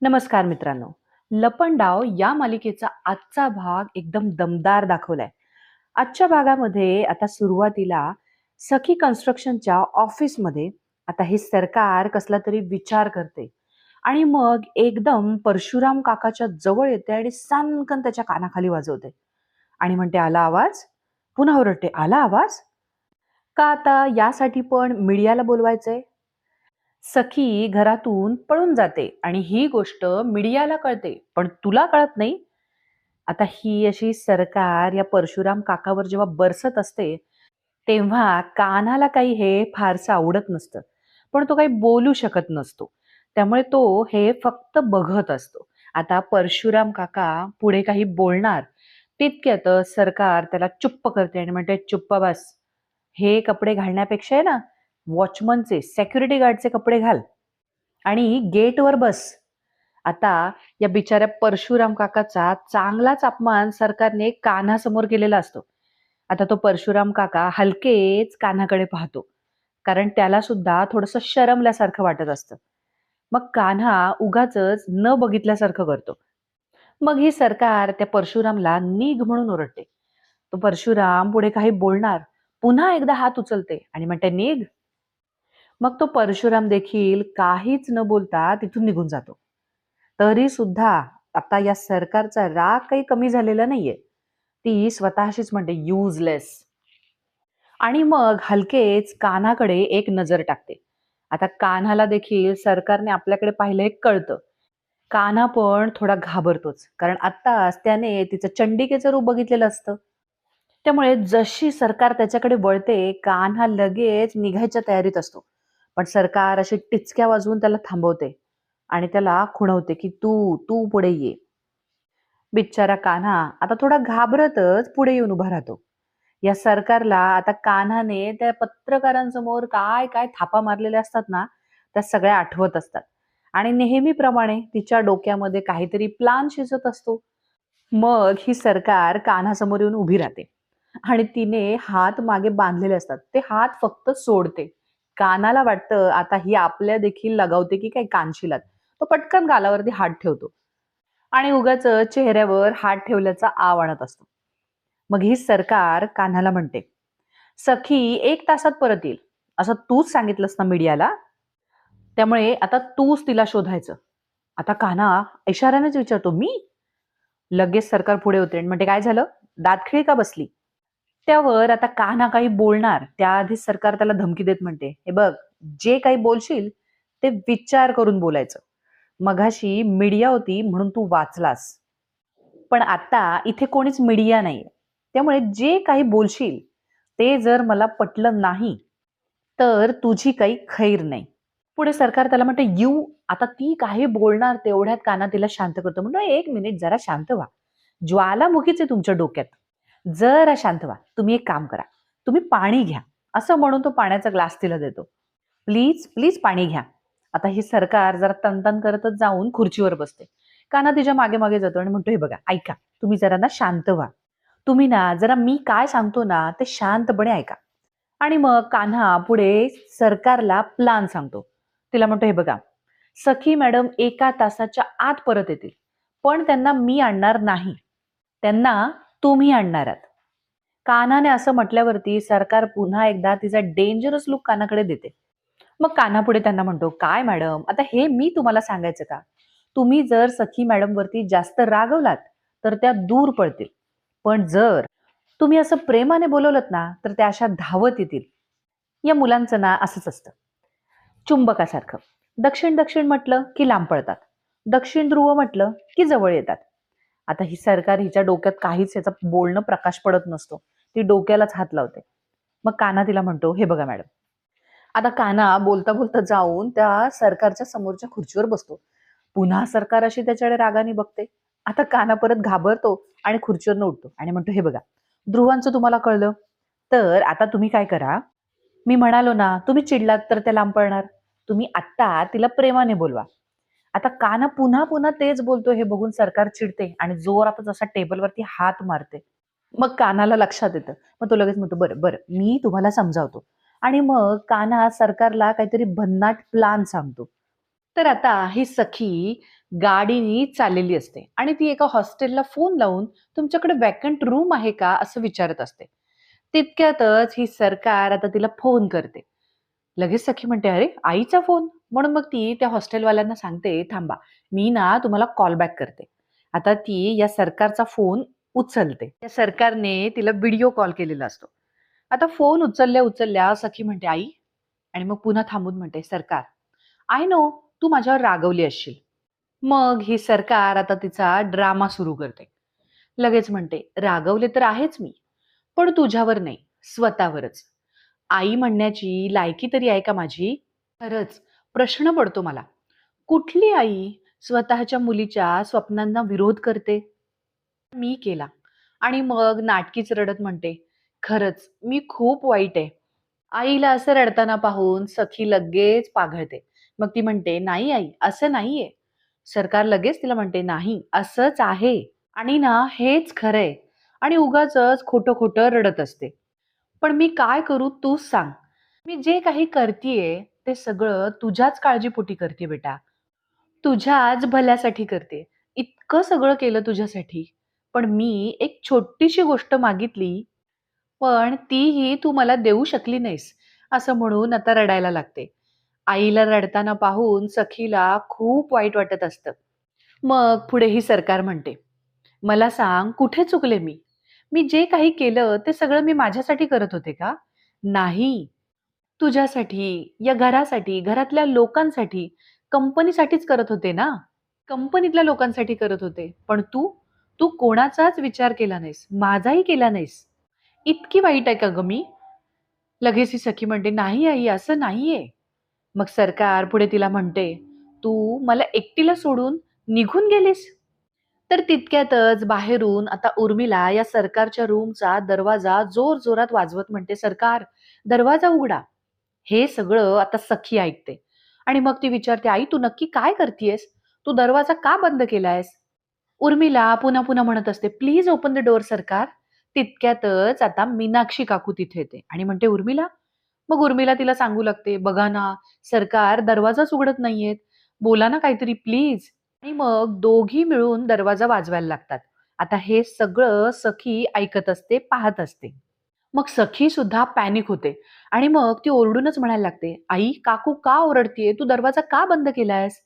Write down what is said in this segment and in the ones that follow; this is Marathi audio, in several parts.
नमस्कार मित्रांनो. लपंडाव या मालिकेचा आजचा भाग एकदम दमदार दाखवलाय. आजच्या भागामध्ये आता सुरुवातीला सखी कन्स्ट्रक्शनच्या ऑफिसमध्ये आता हे सरकार कसला तरी विचार करते आणि मग एकदम परशुराम काकाच्या जवळ येते आणि सनकन त्याच्या कानाखाली वाजवते आणि म्हणते, आला आवाज? पुन्हा ओरडते, आला आवाज? का आता यासाठी पण मीडियाला बोलवायचंय? सखी घरातून पळून जाते आणि ही गोष्ट मीडियाला कळते, पण तुला कळत नाही. आता ही अशी सरकार या परशुराम काकावर जेव्हा बरसत असते, तेव्हा कान्हाला काही हे फारसं आवडत नसतं. पण तो काही बोलू शकत नसतो. त्यामुळे तो हे फक्त बघत असतो. आता परशुराम काका पुढे काही बोलणार, तितक्यातच सरकार त्याला चुप्प करते आणि म्हणते, "चुप्प बस. हे कपडे घालण्यापेक्षा आहे ना, वॉचमनचे, सिक्युरिटी गार्डचे कपडे घाल आणि गेटवर बस." आता या बिचाऱ्या परशुराम काकाचा चांगलाच अपमान सरकारने कान्हासमोर केलेला असतो. आता तो परशुराम काका हलकेच कान्हाकडे पाहतो. कारण त्याला सुद्धा थोडंसं शरमल्यासारखं वाटत असतं. मग कान्हा उगाचच न बघितल्यासारखं करतो. मग ही सरकार त्या परशुरामला निघ म्हणून ओरडते. तो परशुराम पुढे काही बोलणार, पुन्हा एकदा हात उचलते आणि म्हणते, निघ. मग तो परशुराम देखील काहीच न बोलता तिथून निघून जातो. तरी सुद्धा आता या सरकारचा राग काही कमी झालेला नाहीये. ती स्वतःशीच म्हणते, युजलेस. आणि मग हलकेच कान्हाकडे एक नजर टाकते. आता कान्हाला देखील सरकारने आपल्याकडे पाहिलं हे कळतं. कान्हा पण थोडा घाबरतोच, कारण आत्ताच त्याने तिचं चंडिकेचं रूप बघितलेलं असतं. त्यामुळे जशी सरकार त्याच्याकडे वळते, कान्हा लगेच निघायच्या तयारीत असतो. पण सरकार अशी टिचक्या वाजवून त्याला थांबवते आणि त्याला खुणवते, की तू तू पुढे ये. बिचारा कान्हा आता थोडा घाबरतच पुढे येऊन उभा राहतो. या सरकारला आता कान्हाने त्या पत्रकारांसमोर काय काय थापा मारलेल्या असतात ना, त्या सगळ्या आठवत असतात. आणि नेहमीप्रमाणे तिच्या डोक्यामध्ये काहीतरी प्लान शिजत असतो. मग ही सरकार कान्हासमोर येऊन उभी राहते आणि तिने हात मागे बांधलेले असतात. ते हात फक्त सोडते. कानाला वाटतं आता ही आपल्या देखील लगावते की काय कानशिलात. तो पटकन गालावरती हात ठेवतो आणि उगाचच चेहऱ्यावर हात ठेवल्याचा आव आणत असतो. मग ही सरकार कान्हाला म्हणते, "सखी 1 तासात परत येईल. असं तूच सांगितलंस ना मीडियाला? त्यामुळे आता तूच तिला शोधायचं." आता कान्हा इशाऱ्यानेच विचारतो, "मी?" लगेच सरकार पुढे होते आणि म्हणते, "काय झालं? दातखिळी का बसली?" त्यावर आता कान्हा काही बोलणार त्याआधीच सरकार त्याला धमकी देत म्हणते, "हे बघ, जे काही बोलशील ते विचार करून बोलायचं. मघाशी मीडिया होती म्हणून तू वाचलास. पण आता इथे कोणीच मीडिया नाहीये. त्यामुळे जे काही बोलशील ते जर मला पटलं नाही, तर तुझी काही खैर नाही." पुढे सरकार त्याला म्हणते, "यू." आता ती काही बोलणार तेवढ्यात कान्हा तिला शांत करतो. म्हणतो, "एक मिनिट जरा शांत व्हा. ज्वालामुखीच आहे तुमच्या डोक्यात. जरा शांत व्हा. तुम्ही एक काम करा. तुम्ही पाणी घ्या." असं म्हणून तो पाण्याचा ग्लास तिला देतो. "प्लीज, प्लीज पाणी घ्या." आता ही सरकार जरा तन करतच जाऊन खुर्चीवर बसते. कान्हा तिच्या मागे-मागे जातो आणि म्हणतो, "हे बघा, ऐका. तुम्ही जरा ना शांत व्हा. तुम्ही ना जरा मी काय सांगतो ना ते शांतपणे ऐका." आणि मग कान्हा पुढे सरकारला प्लान सांगतो. तिला म्हणतो, "हे बघा, सखी मॅडम 1 तासाच्या आत परत येतील. पण त्यांना मी आणणार नाही. त्यांना तुम्ही आणणार आहात." कान्हाने असं म्हटल्यावरती सरकार पुन्हा एकदा तिचा डेंजरस लूक कान्हाकडे देते. मग कान्हा पुढे त्यांना म्हणतो, "काय मॅडम, आता हे मी तुम्हाला सांगायचं का? तुम्ही जर सखी मॅडमवरती जास्त रागवलात, तर त्या दूर पळतील. पण जर तुम्ही असं प्रेमाने बोलवलत ना, तर त्या अशा धावत येतील." या मुलांचं ना असंच असतं. चुंबकासारखं. दक्षिण-दक्षिण म्हटलं की लांब पळतात. दक्षिण ध्रुव म्हटलं की जवळ येतात. आता ही सरकार हिच्या डोक्यात काहीच याचा बोलणं प्रकाश पडत नसतो. ती डोक्यालाच हात लावते. मग कान्हा तिला म्हणतो, "हे बघा मॅडम." आता कान्हा बोलता-बोलता जाऊन त्या सरकारच्या समोरच्या खुर्चीवर बसतो. पुन्हा सरकार अशी त्याच्याकडे रागाने बघते. आता कान्हा परत घाबरतो आणि खुर्चीवरनं उठतो आणि म्हणतो, "हे बघा, ध्रुवांचं तुम्हाला कळलं. तर आता तुम्ही काय करा, मी म्हणालो ना, तुम्ही चिडलात तर त्या लांब पळणार. तुम्ही आत्ता तिला प्रेमाने बोलवा." आता कान्हा पुन्हा-पुन्हा तेच बोलतो हे बघून सरकार चिडते आणि जोरातच असा टेबलवरती हात मारते. मग कान्हाला लक्षात येतं. मग तो लगेच म्हणतो, "बरं, बरं, मी तुम्हाला समजावतो." आणि मग कान्हा सरकारला काहीतरी भन्नाट प्लान सांगतो. तर आता ही सखी गाडीनी चाललेली असते आणि ती एका हॉस्टेलला फोन लावून तुमच्याकडे वॅकंट रूम आहे का असं विचारत असते. तितक्यातच ही सरकार आता तिला फोन करते. लगेच सखी म्हणते, अरे आईचा फोन. म्हणून मग ती त्या हॉस्टेलवाल्यांना सांगते, थांबा, मी ना तुम्हाला कॉल बॅक करते. आता ती या सरकारचा फोन उचलते. त्या सरकारने तिला व्हिडिओ कॉल केलेला असतो. आता फोन उचलल्या उचलल्या सखी म्हणते, आई. आणि मग पुन्हा थांबून म्हणते, सरकार, आय नो तू माझ्यावर रागवली असशील. मग ही सरकार आता तिचा ड्रामा सुरू करते. लगेच म्हणते, रागवले तर आहेच मी, पण तुझ्यावर नाही, स्वतःवरच. आई म्हणण्याची लायकी तरी आहे का माझी? खरंच प्रश्न पडतो मला. कुठली आई स्वतःच्या मुलीच्या स्वप्नांना विरोध करते? मी केला. आणि मग नाटकीच रडत म्हणते, खरंच मी खूप वाईट आहे. आईला असं रडताना पाहून सखी लगेच पाघळते. मग ती म्हणते, नाही आई, असं नाहीये. सरकार लगेच तिला म्हणते, नाही, असंच आहे. आणि ना हेच खरंय. आणि उगाचच खोटं-खोटं रडत असते. पण मी काय करू तूच सांग. मी जे काही करतीये ते सगळं तुझ्याच काळजीपोटी करते बेटा. तुझ्याच भल्यासाठी करते. इतकं सगळं केलं तुझ्यासाठी. पण मी एक छोटीशी गोष्ट मागितली, पण तीही तू मला देऊ शकली नाहीस. असं म्हणून आता रडायला लागते. आईला रडताना पाहून सखीला खूप वाईट वाटत असतं. मग पुढे ही सरकार म्हणते, मला सांग कुठे चुकले मी? मी जे काही केलं ते सगळं मी माझ्यासाठी करत होते का? नाही. तुझ्यासाठी, या घरासाठी, घरातल्या लोकांसाठी, कंपनीसाठीच करत होते ना. कंपनीतल्या लोकांसाठी करत होते. पण तू? तू कोणाचाच विचार केला नाहीस. माझाही केला नाहीस. इतकी वाईट आहे का गं मी? लगेच ही सखी म्हणते, "नाही आई, असं नाहीये." मग सरकार पुढे तिला म्हणते, "तू मला एकटीला सोडून निघून गेलीस?" तर तितक्यातच बाहेरून आता उर्मिला या सरकारच्या रूमचा दरवाजा जोरजोरात वाजवत म्हणते, "सरकार, दरवाजा उघडा." हे सगळं आता सखी ऐकते आणि मग ती विचारते, "आई, तू नक्की काय करतीयेस? तू दरवाजा का बंद केलायस?" उर्मिला पुन्हा पुन्हा म्हणत असते, "प्लीज ओपन द डोअर सरकार." तितक्यातच आता मीनाक्षी काकू तिथे येते आणि म्हणते, "उर्मिला?" मग उर्मिला तिला सांगू लागते, "बघा ना, सरकार दरवाजाच उघडत नाहीयेत. बोला ना काहीतरी प्लीज." आणि मग दोघी मिळून दरवाजा वाजवायला लागतात. आता हे सगळं सखी ऐकत असते, पाहत असते. मग सखी सुद्धा पॅनिक होते आणि मग ती ओरडूनच म्हणायला लागते, "आई, काकू का ओरडतीये? तू दरवाजा का बंद केलायस?"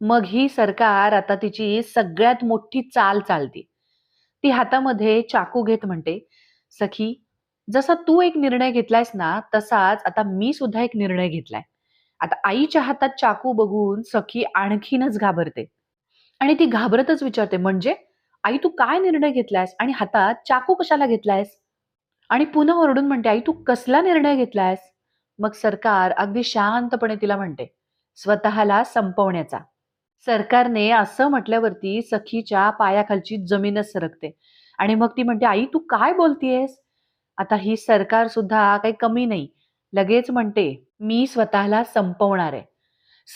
मग ही सरकार आता तिची सगळ्यात मोठी चाल चालते. ती हातामध्ये चाकू घेत म्हणते, "सखी, जसा तू एक निर्णय घेतलायस ना, तसाच आता मी सुद्धा एक निर्णय घेतलाय." आता आईच्या हातात चाकू बघून सखी आणखीनच घाबरते आणि ती घाबरतच विचारते, "म्हणजे? आई, तू काय निर्णय घेतलायस आणि हातात चाकू कशाला घेतलायस?" आणि पुन्हा ओरडून म्हणते, "आई, तू कसला निर्णय घेतलायस?" मग सरकार अगदी शांतपणे तिला म्हणते, "स्वतःला संपवण्याचा." सरकारने असं म्हटल्यावरती सखीच्या पायाखालची जमीनच सरकते आणि मग ती म्हणते, "आई, तू काय बोलतीयेस?" आता ही सरकार सुद्धा काही कमी नाही. लगेच म्हणते, "मी स्वतःला संपवणार आहे."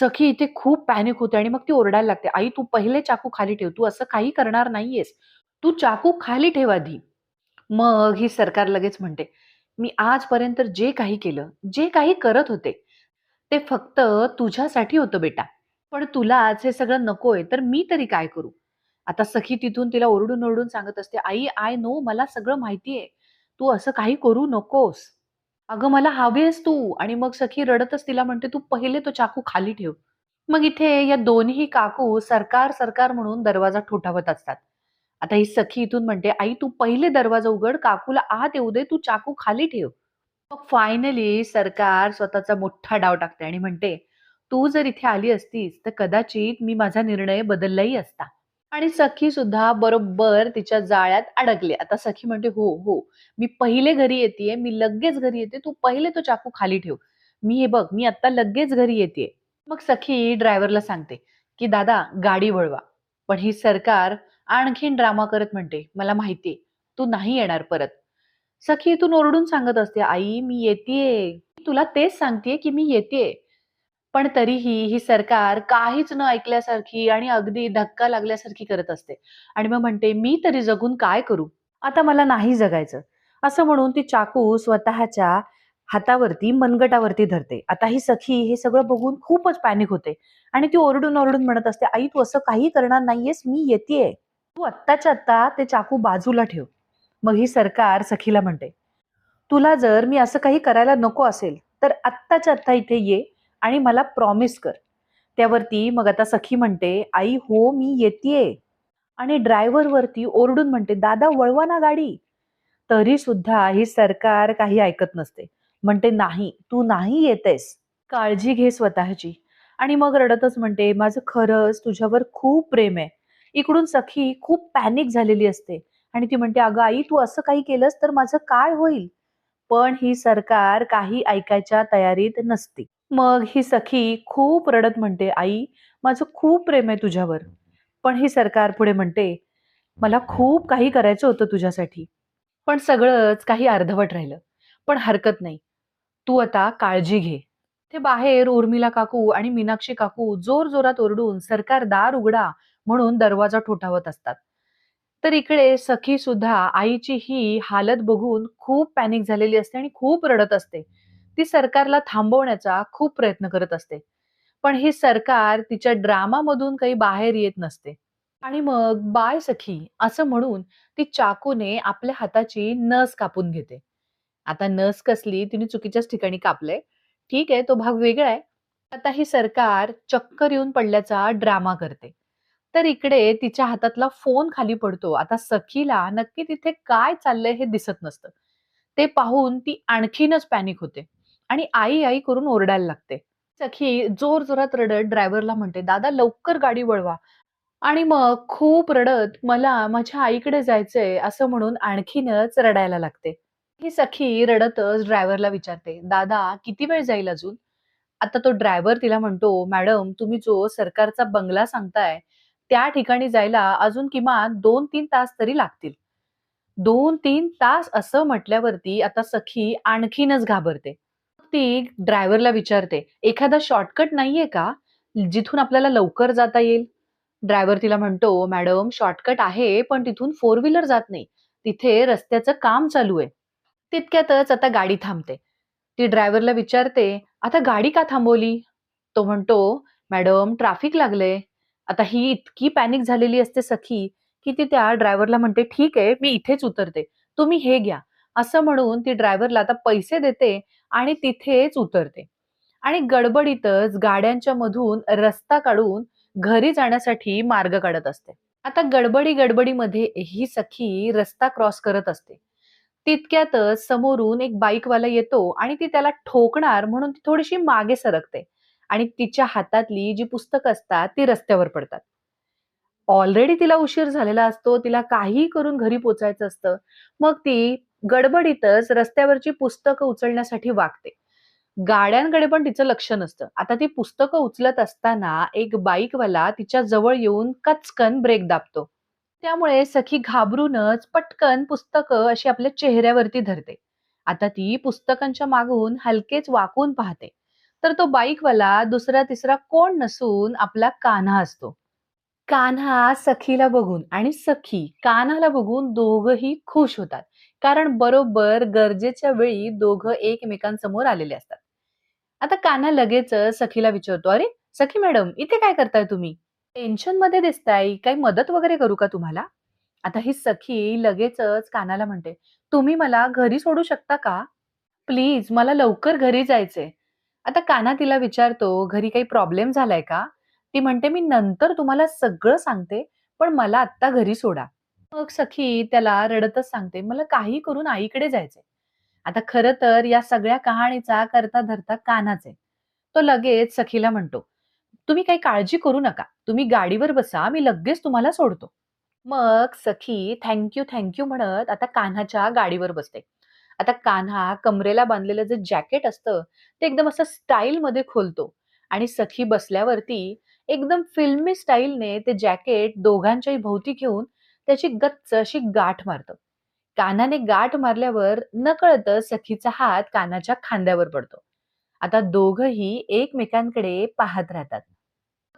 सखी इथे खूप पॅनिक होते आणि मग ती ओरडायला लागते, "आई, तू पहिले चाकू खाली ठेव. तू असं काही करणार नाहीयेस. तू चाकू खाली ठेव आधी." मग ही सरकार लगेच म्हणते, "मी आजपर्यंत जे काही केलं, जे काही करत होते, ते फक्त तुझ्यासाठी होतं बेटा. पण तुलाच हे सगळं नकोय, तर मी तरी काय करू?" आता सखी तिथून तिला ओरडून-ओरडून सांगत असते, "आई, आय नो, मला सगळं माहितीये. तू असं काही करू नकोस. अगं, मला हवी आहेस तू." आणि मग सखी रडतच तिला म्हणते, "तू पहिले तो चाकू खाली ठेव." मग इथे या दोन्ही काकू सरकार, सरकार म्हणून दरवाजा ठोठावत असतात. आता ही सखी इथून म्हणते, "आई, तू पहिले दरवाजा उघड, काकूला आत येऊ दे, तू चाकू खाली ठेव." मग फायनली सरकार स्वतःचा मोठा डाव टाकते आणि म्हणते, "तू जर इथे आली असतीस, तर कदाचित मी माझा निर्णय बदललाही असता." आणि सखी सुद्धा बरोबर तिच्या जाळ्यात अडकले. आता सखी म्हणते, "हो, हो. मी पहिले घरी येतीये. मी लगेच घरी येते. तू पहिले तो चाकू खाली ठेव. मी हे बघ, मी आता लगेच घरी येतीये." मग सखी ड्रायव्हरला सांगते, की "दादा, गाडी वळवा." पण ही सरकार आणखीन ड्रामा करत म्हणते, "मला माहितीये, तू नाही येणार परत." सखी इथून ओरडून सांगत असते, "आई, मी येतीये. तुला तेच सांगतेय, की मी येतीये." पण तरीही ही सरकार काहीच न ऐकल्यासारखी आणि अगदी धक्का लागल्यासारखी करत असते आणि मग म्हणते, "मी तरी जगून काय करू? आता मला नाही जगायचं." असं म्हणून ती चाकू स्वतःच्या हातावरती मनगटावरती धरते. आता ही सखी हे सगळं बघून खूपच पॅनिक होते आणि ती ओरडून ओरडून म्हणत असते, "आई तू असं काही करणार नाहीयेस, मी येतेय. तू आत्ताच्या आत्ता ते चाकू बाजूला ठेव." मग ही सरकार सखीला म्हणते, "तुला जर मी असं काही करायला नको असेल, तर आत्ताच्या आत्ता इथे ये आणि मला प्रॉमिस कर." त्यावरती मग आता सखी म्हणते, "आई हो मी येतेय." आणि ड्रायव्हर वरती ओरडून म्हणते, "दादा वळवा ना गाडी." तरी सुद्धा ही सरकार काही ऐकत नसते. म्हणते, "नाही, तू नाही येतेस. काळजी घे स्वतःची." आणि मग रडतच म्हणते, "माझं खरंच तुझ्यावर खूप प्रेम आहे." इकडून सखी खूप पॅनिक झालेली असते आणि ती म्हणते, "अगं आई, तू असं काही केलंस तर माझं काय होईल?" पण ही सरकार काही ऐकायच्या तयारीत नसते. मग ही सखी खूप रडत म्हणते, "आई, माझं खूप प्रेम आहे तुझ्यावर." पण ही सरकार पुढे म्हणते, "मला खूप काही करायचं होतं तुझ्यासाठी. पण सगळंच काही अर्धवट राहिलं. पण हरकत नाही. तू आता काळजी घे." ते बाहेर उर्मिला काकू आणि मीनाक्षी काकू जोरजोरात ओरडून "सरकार दार उघडा" म्हणून दरवाजा ठोठावत असतात. तर इकडे सखी सुद्धा आईची ही हालत बघून खूप पॅनिक झालेली असते आणि खूप रडत असते. ती सरकारला थांबवण्याचा खूप प्रयत्न करत असते. पण ही सरकार तिच्या ड्रामामधून काही बाहेर येत नसते. आणि मग "बाय सखी" असं म्हणून ती चाकूने आपल्या हाताची नस कापून घेते. आता नस कसली तिने चुकीच्याच ठिकाणी कापलंय. ठीक आहे, तो भाग वेगळा आहे. आता ही सरकार चक्कर येऊन पडल्याचा ड्रामा करते. तर इकडे तिच्या हातातला फोन खाली पडतो. आता सखीला नक्की तिथे काय चाललंय हे दिसत नसतं. ते पाहून ती आणखीनच पॅनिक होते आणि आई, आई करून ओरडायला लागते. सखी जोरजोरात रडत ड्रायव्हरला म्हणते, "दादा लवकर गाडी वळवा." आणि मग खूप रडत मला माझ्या आईकडे जायचंय असं म्हणून आणखीनच रडायला लागते. ही सखी रडतच ड्रायव्हरला विचारते, "दादा किती वेळ जाईल अजून?" आता तो ड्रायव्हर तिला म्हणतो, "मॅडम तुम्ही जो सरकारचा बंगला सांगताय, त्या ठिकाणी जायला अजून किमान 2-3 तास तरी लागतील." 2-3 तास असं म्हटल्यावरती आता सखी आणखीनच घाबरते. ती ड्रायव्हरला विचारते, "एखादा शॉर्टकट नाहीये का? जिथून आपल्याला लवकर जाता येईल?" ड्रायव्हर तिला म्हणतो, "मॅडम शॉर्टकट आहे, पण तिथून फोर व्हीलर जात नाही. तिथे रस्त्याचं काम चालू आहे." तितक्यातच आता गाडी थांबते. ती ड्रायव्हरला विचारते, "आता गाडी का थांबवली?" तो म्हणतो, "मॅडम ट्रॅफिक लागलंय." आता ही इतकी पॅनिक झालेली असते सखी, की ती त्या ड्रायव्हरला म्हणते, "ठीक आहे, मी इथेच उतरते. तुम्ही हे घ्या." असं म्हणून ती ड्रायव्हरला आता पैसे देते आणि तिथेच उतरते. आणि गडबडीतच गाड्यांच्या मधून रस्ता काढून घरी जाण्यासाठी मार्ग काढत असते. आता गडबडीमध्ये ही सखी रस्ता क्रॉस करत असते. तितक्यातच समोरून एक बाईकवाला येतो आणि ती त्याला ठोकणार म्हणून ती थोडीशी मागे सरकते आणि तिच्या हातातली जी पुस्तकं असतात ती रस्त्यावर पडतात. ऑलरेडी तिला उशीर झालेला असतो. तिला काहीही करून घरी पोहोचायचं असतं. मग ती गडबडीतच रस्त्यावरची पुस्तकं उचलण्यासाठी वागते. गाड्यांकडे पण तिचं लक्ष नसतं. आता ती पुस्तकं उचलत असताना एक बाईकवाला तिच्या जवळ येऊन कचकन ब्रेक दाबतो. त्यामुळे सखी घाबरूनच पटकन पुस्तकं अशी आपल्या चेहऱ्यावरती धरते. आता ती पुस्तकांच्या मागून हलकेच वाकून पाहते. तर तो बाईकवाला दुसरा तिसरा कोण नसून आपला कान्हा असतो. कान्हा सखीला बघून आणि सखी कान्हाला बघून दोघंही खुश होतात. कारण बरोबर गरजेच्या वेळी दोघं एकमेकांसमोर आलेले असतात. आता कान्हा लगेचच सखीला विचारतो, "अरे, सखी मॅडम, इथे काय करताय तुम्ही? टेन्शनमध्ये दिसताय. काही मदत वगैरे करू का तुम्हाला?" आता ही सखी लगेचच कान्हाला म्हणते, "तुम्ही मला घरी सोडू शकता का? प्लीज मला लवकर घरी जायचंय." आता कान्हा तिला विचारतो, "घरी काही प्रॉब्लेम झालाय का?" ती म्हणते, "मी नंतर तुम्हाला सगळं सांगते, पण मला आत्ता घरी सोडा." मग सखी त्याला रडतच सांगते, "मला काही करून आईकडे जायचंय." आता खरं तर या सगळ्या कहाणीचा करता धरता कान्हाच आहे. तो लगेच सखीला म्हणतो, "तुम्ही काही काळजी करू नका. तुम्ही गाडीवर बसा, मी लगेच तुम्हाला सोडतो." मग सखी थँक यू म्हणत आता कान्हाच्या गाडीवर बसते. आता कान्हा कमरेला बांधलेलं जे जॅकेट असतं, ते एकदम असं स्टाईलमध्ये खोलतो आणि सखी बसल्यावरती एकदम फिल्मी स्टाईलने ते जॅकेट दोघांच्याही भोवती घेऊन त्याची गच्च अशी गाठ मारतो. कान्हाने गाठ मारल्यावर नकळतच सखीचा हात कान्हाच्या खांद्यावर पडतो. आता दोघंही एकमेकांकडे पाहत राहतात.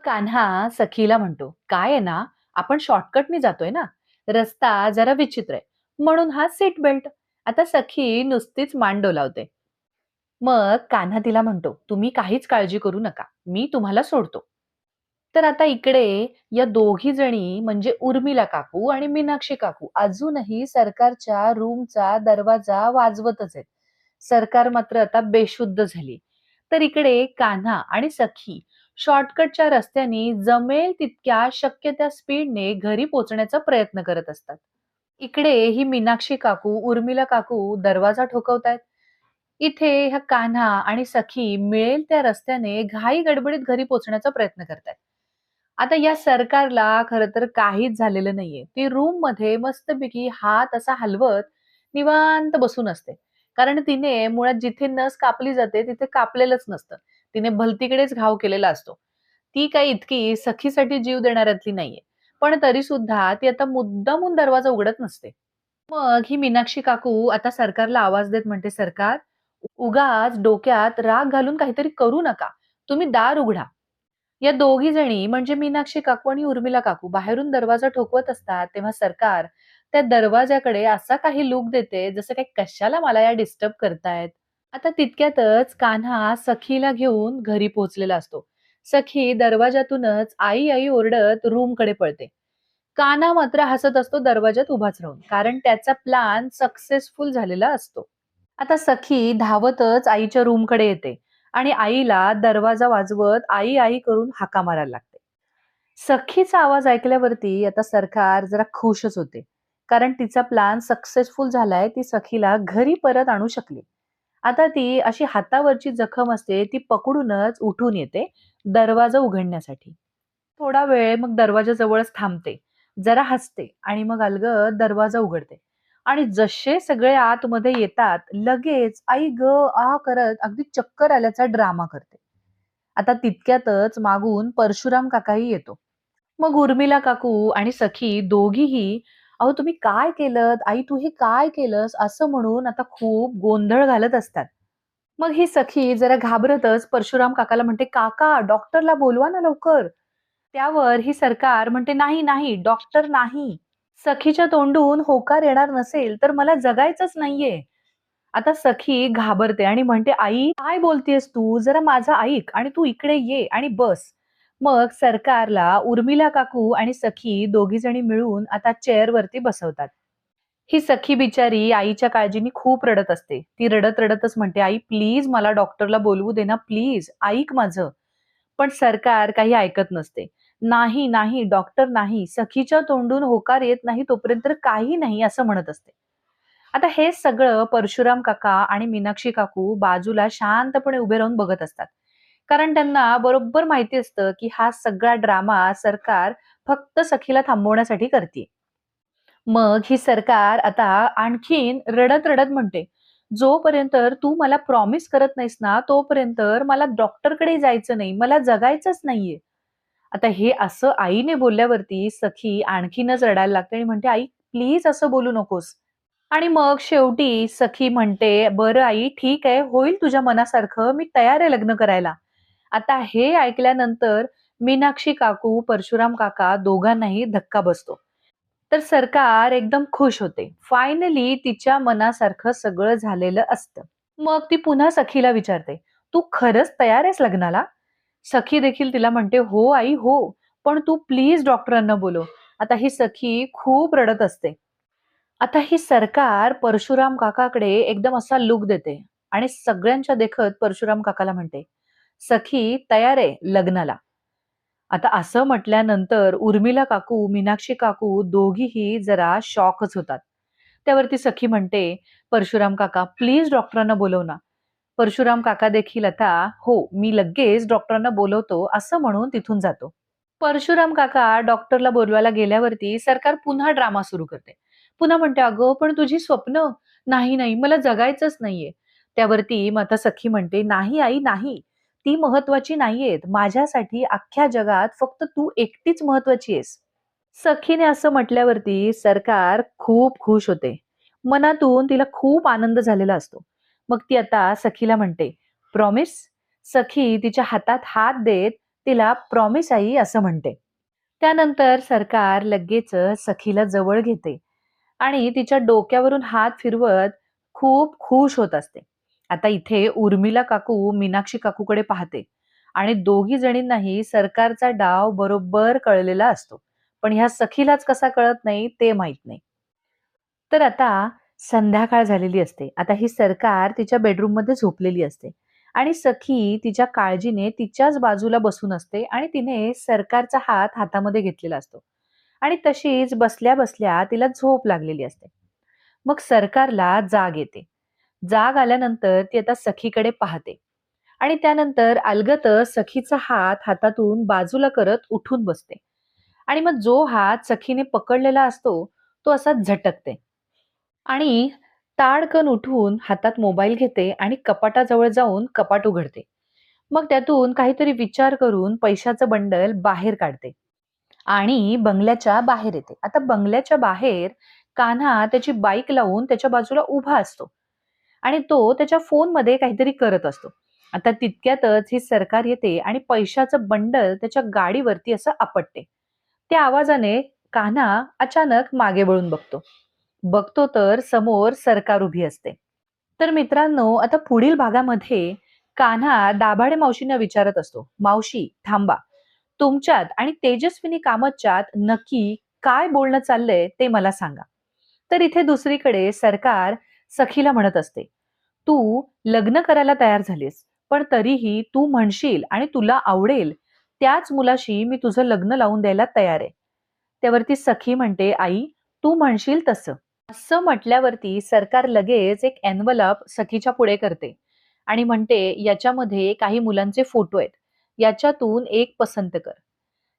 कान्हा सखीला म्हणतो, "काय आहे ना, आपण शॉर्टकटनी जातोय ना, रस्ता जरा विचित्र आहे. म्हणून हा सीट बेल्ट." आता सखी नुसतीच मान डोलावते. मग कान्हा तिला म्हणतो, "तुम्ही काहीच काळजी करू नका. मी तुम्हाला सोडतो." तर आता इकडे या दोघी जणी म्हणजे उर्मिला काकू आणि मीनाक्षी काकू अजूनही सरकारच्या रूमचा दरवाजा वाजवतच आहेत. सरकार मात्र आता बेशुद्ध झाली. तर इकडे कान्हा आणि सखी शॉर्टकटच्या रस्त्याने जमेल तितक्या शक्य त्या स्पीडने घरी पोहोचण्याचा प्रयत्न करत असतात. इकडे ही मीनाक्षी काकू, उर्मिला काकू दरवाजा ठोकवतायत. इथे ह्या कान्हा आणि सखी मिळेल त्या रस्त्याने घाई गडबडीत घरी पोहोचण्याचा प्रयत्न करतायत. आता या सरकारला खरं तर काहीच झालेलं नाहीये. ती रूममध्ये मस्तपैकी हात असा हलवत निवांत बसून असते. कारण तिने मुळात जिथे नस कापली जाते तिथे कापलेलंच नसतं. तिने भलतीकडेच घाव केलेला असतो. ती काही इतकी सखीसाठी जीव देणाऱ्यातली नाहीये. पण तरीसुद्धा ती आता मुद्दामून दरवाजा उघडत नसते. मग ही मीनाक्षी काकू आता सरकारला आवाज देत म्हणते, "सरकार, उगाच डोक्यात राग घालून काहीतरी करू नका. तुम्ही दार उघडा." या दोघी जणी म्हणजे मीनाक्षी काकू आणि उर्मिला काकू बाहेरून दरवाजा ठोकवत असतात, तेव्हा सरकार त्या दरवाजाकडे असा काही लूक देते, जसं काही कशाला मला या डिस्टर्ब करतायत. आता तितक्यातच कान्हा सखीला घेऊन घरी पोहोचलेला असतो. सखी दरवाजातूनच आई आई ओरडत रूमकडे पळते. कान्हा मात्र हसत असतो दरवाजात उभाच राहून, कारण त्याचा प्लॅन सक्सेसफुल झालेला असतो. आता सखी धावतच आईच्या रूमकडे येते आणि आईला दरवाजा वाजवत आई आई करून हाका मारायला लागते. सखीचा आवाज ऐकल्यावरती आता सरकार जरा खुशच होते. कारण तिचा प्लॅन सक्सेसफुल झालाय. ती सखीला घरी परत आणू शकली. आता ती अशी हातावरची जखम असते ती पकडूनच उठून येते दरवाजा उघडण्यासाठी. थोडा वेळ मग दरवाजाजवळच थांबते. जरा हसते आणि मग अलगद दरवाजा उघडते. आणि जसे सगळे आतमध्ये येतात, लगेच "आई गं, आ" करत अगदी चक्कर आल्याचा ड्रामा करते. आता तितक्यातच मागून परशुराम काकाही येतो. मग उर्मिला काकू आणि सखी दोघीही, "अहो तुम्ही काय केलत? आई तू हे काय केलंस?" असं म्हणून आता खूप गोंधळ घालत असतात. मग ही सखी जरा घाबरतच परशुराम काकाला म्हणते, "काका, डॉक्टरला बोलवा ना लवकर." त्यावर ही सरकार म्हणते, "नाही, नाही, डॉक्टर नाही." सखीच्या तोंडून होकार येणार नसेल, तर मला जगायचंच नाहीये. आता सखी घाबरते आणि म्हणते, "आई, काय बोलतेस तू? जरा माझं ऐक आणि तू इकडे ये आणि बस." मग सरकारला उर्मिला काकू आणि सखी दोघी जणी मिळून आता चेअरवरती बसवतात. ही सखी बिचारी आईच्या काळजीने खूप रडत असते. ती रडत-रडतच म्हणते, "आई प्लीज मला डॉक्टरला बोलवू दे ना प्लीज, ऐक माझं." पण सरकार काही ऐकत नसते. "नाही, नाही, डॉक्टर नाही. सखीच्या तोंडून होकार येत नाही तोपर्यंत तर काही नाही," असं म्हणत असते. आता हे सगळं परशुराम काका आणि मीनाक्षी काकू बाजूला शांतपणे उभे राहून बघत असतात. कारण त्यांना बरोबर माहिती असतं, की हा सगळा ड्रामा सरकार फक्त सखीला थांबवण्यासाठी करतीये. मग ही सरकार आता आणखीन रडत-रडत म्हणते, "जोपर्यंत तू मला प्रॉमिस करत नाहीस ना, तोपर्यंत मला डॉक्टरकडे जायचं नाही. मला जगायचंच नाहीये." आता हे असं आईने बोलल्यावरती सखी आणखीनच रडायला लागते आणि म्हणते, "आई प्लीज असं बोलू नकोस." आणि मग शेवटी सखी म्हणते, "बरं आई, ठीक आहे, होईल तुझ्या मनासारखं. मी तयार आहे लग्न करायला." आता हे ऐकल्यानंतर मीनाक्षी काकू, परशुराम काका दोघांनाही धक्का बसतो. तर सरकार एकदम खुश होते. फायनली तिच्या मनासारखं सगळं झालेलं असतं. मग ती पुन्हा सखीला विचारते, "तू खरंच तयार आहेस लग्नाला?" सखी देखील तिला म्हणते, "हो आई, हो. पण तू प्लीज डॉक्टरांना बोलव." आता ही सखी खूप रडत असते. आता ही सरकार परशुराम काकाकडे एकदम असा लूक देते आणि सगळ्यांच्या देखत परशुराम काकाला म्हणते, "सखी तयार आहे लग्नाला." आता असं म्हटल्यानंतर उर्मिला काकू, मीनाक्षी काकू दोघीही जरा शॉकच होतात. त्यावरती सखी म्हणते, "परशुराम काका, प्लीज डॉक्टरांना बोलव ना." परशुराम काका देखील आता, "हो, मी लगेच डॉक्टरांना बोलवतो," असं म्हणून तिथून जातो. परशुराम काका डॉक्टरला बोलवायला गेल्यावरती सरकार पुन्हा ड्रामा सुरू करते. पुन्हा म्हणते, "अगं, पण तुझी स्वप्न? नाही, नाही, मला जगायचंच नाहीये." त्यावरती मग आता सखी म्हणते, "नाही आई, नाही. ती महत्वाची नाहीयेत. माझ्यासाठी अख्ख्या जगात फक्त तू एकटीच महत्वाची आहेस." सखीने असं म्हटल्यावरती सरकार खूप खुश होते. मनातून तिला खूप आनंद झालेला असतो. मग ती आता सखीला म्हणते, "प्रॉमिस?" सखी तिच्या हातात हात देत तिला "प्रॉमिस आई" असं म्हणते. त्यानंतर सरकार लगेचच सखीला जवळ घेते आणि तिच्या डोक्यावरून हात फिरवत खूप खुश होत असते. आता इथे उर्मिला काकू मीनाक्षी काकूकडे पाहते आणि दोघी जणींनाही सरकारचा डाव बरोबर कळलेला असतो. पण ह्या सखीलाच कसा कळत नाही ते माहित नाही. तर आता संध्याकाळ झालेली असते. आता ही सरकार तिच्या बेडरूममध्ये झोपलेली असते आणि सखी तिच्या काळजीने तिच्याच बाजूला बसून असते आणि तिने सरकारचा हात हातामध्ये घेतलेला असतो आणि तशीच बसल्या बसल्या तिला झोप लागलेली असते. मग सरकारला जाग येते. जाग आल्यानंतर ती आता सखीकडे पाहते आणि त्यानंतर अलगतच सखीचा हात हातातून बाजूला करत उठून बसते आणि मग जो हात सखीने पकडलेला असतो तो असा झटकते आणि ताडकन उठून हातात मोबाईल घेते आणि कपाटाजवळ जाऊन कपाट उघडते. मग त्यातून काहीतरी विचार करून पैशाचं बंडल बाहेर काढते आणि बंगल्याच्या बाहेर येते. आता बंगल्याच्या बाहेर कान्हा त्याची बाईक लावून त्याच्या बाजूला उभा असतो आणि तो त्याच्या फोनमध्ये काहीतरी करत असतो. आता तितक्यातच ही सरकार येते आणि पैशाचं बंडल त्याच्या गाडीवरती असं आपटते. त्या आवाजाने कान्हा अचानक मागे वळून बघतो. बघतो तर समोर सरकार उभी असते. तर मित्रांनो, आता पुढील भागामध्ये कान्हा दाभाडे मावशींना विचारत असतो, "मावशी थांबा. तुमच्यात आणि तेजस्विनी कामतच्यात नक्की काय बोलणं चाललंय ते मला सांगा." तर इथे दुसरीकडे सरकार सखीला म्हणत असते, "तू लग्न करायला तयार झालीस, पण तरीही तू म्हणशील आणि तुला आवडेल त्याच मुलाशी मी तुझं लग्न लावून द्यायला तयार आहे." त्यावरती सखी म्हणते, "आई, तू म्हणशील तसं." असं म्हटल्यावरती सरकार लगेच एक एन्व्हलप सखीच्या पुढे करते आणि म्हणते, "याच्यामध्ये काही मुलांचे फोटो आहेत. याच्यातून एक पसंत कर."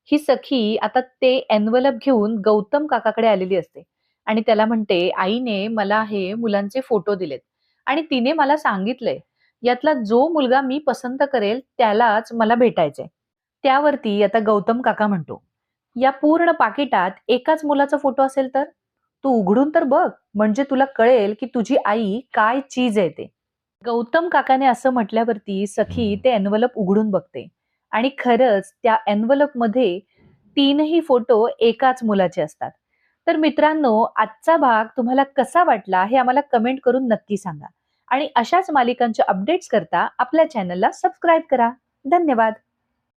ही सखी आता ते एन्व्हलप घेऊन गौतम काकाकडे आलेली असते आणि त्याला म्हणते, "आईने मला हे मुलांचे फोटो दिलेत आणि तिने मला सांगितलंय, यातला जो मुलगा मी पसंत करेल त्यालाच मला भेटायचंय." त्यावरती आता गौतम काका म्हणतो, "या पूर्ण पाकिटात एकाच मुलाचा फोटो असेल तर? तू उघडून तर बघ, म्हणजे तुला कळेल की तुझी आई काय चीज आहे ते." गौतम काकाने असं म्हटल्यावरती सखी ते एन्व्हलप उघडून बघते आणि खरंच त्या एन्व्हलपमध्ये तीनही फोटो एकाच मुलाचे असतात. तर मित्रांनो, आजचा भाग तुम्हाला कसा वाटला हे आम्हाला कमेंट करून नक्की सांगा आणि अशाच मालिकांच्या अपडेट्स करता आपल्या चॅनलला सबस्क्राईब करा. धन्यवाद.